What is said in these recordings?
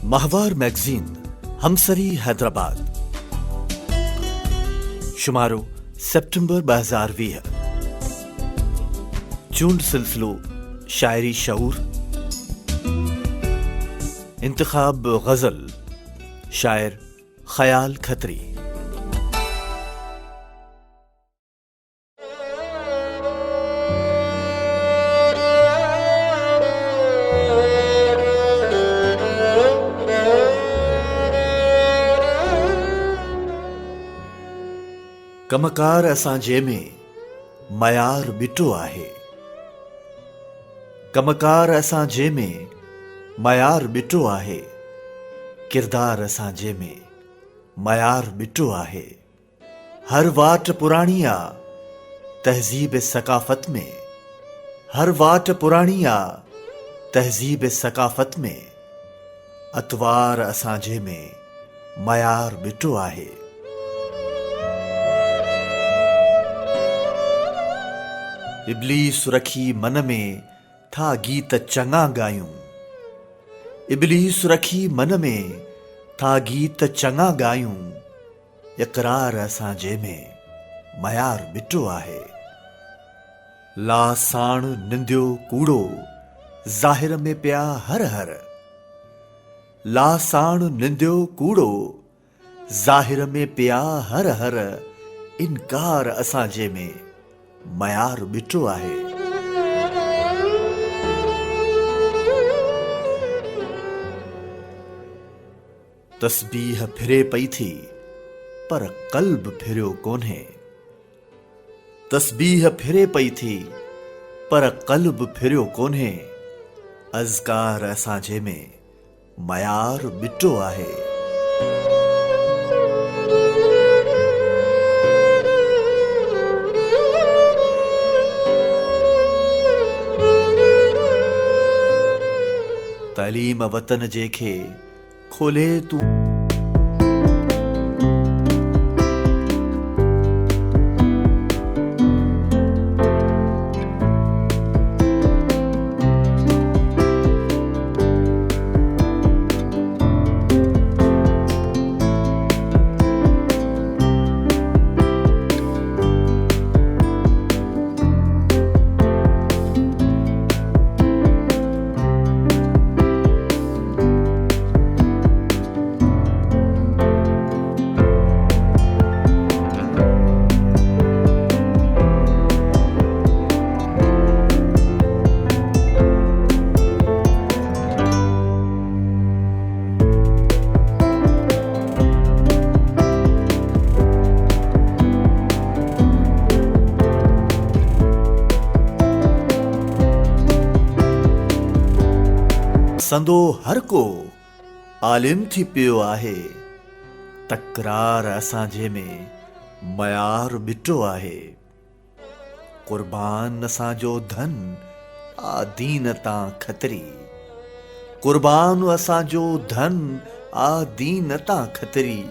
माहवार magazine हमसरी Hyderabad शुमारो September 2020 चूंड सिलसिलो शायरी शऊर इंतखाब गजल शायर ख्याल खत्री। कमकार असांजे में मयार बिटो आहे। कमकार असांजे में मयार बिटो आहे। किरदार असांजे में मयार बिटो आहे। हर वाट पुराणी आ तहज़ीब सकाफ़त में। हर वाट पुराणी आ तहज़ीब सकाफ़त में। अतवार असांजे में मयार बिटो आहे। इब्लीस रखी मन में था गीत चङा गायूं। इब्लीस रखी मन में था गीत चङा गायूं। इक़रार असांजे में मयार बिटो आहे। लासाण निंदियो कूड़ो ज़ाहिर में पिया हर हर। लासाण निंदियो कूड़ो ज़ाहिर में पिया हर हर। इनकार असांजे में मयार बिटो आहे। तस्बीह फिरे पई थी पर कल्ब फिरियो कोन्हे। तस्बीह फिरे पई थी पर कल्ब फिरियो कोन्हे। अज़कार असांजे में मयार बिटो आहे। तालीम वतन जेखे खोले तू संदो हर को आलिम थी पियो आहे। तकरार असांजे में मयार बिटो आहे। कुर्बान असांजो धन आ दीन तां खतरी। कुर्बान असांजो धन आ दीन तां खतरी।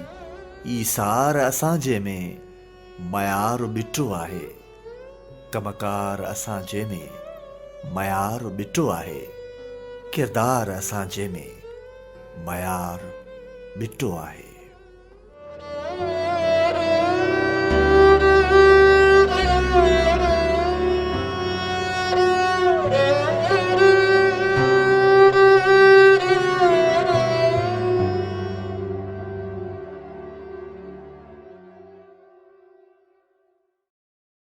ईसार असांजे में मयार बिटो आहे। कमकार असांजे में मयार बिटो आहे। किरदार असांजे में मयार बिटो आहे।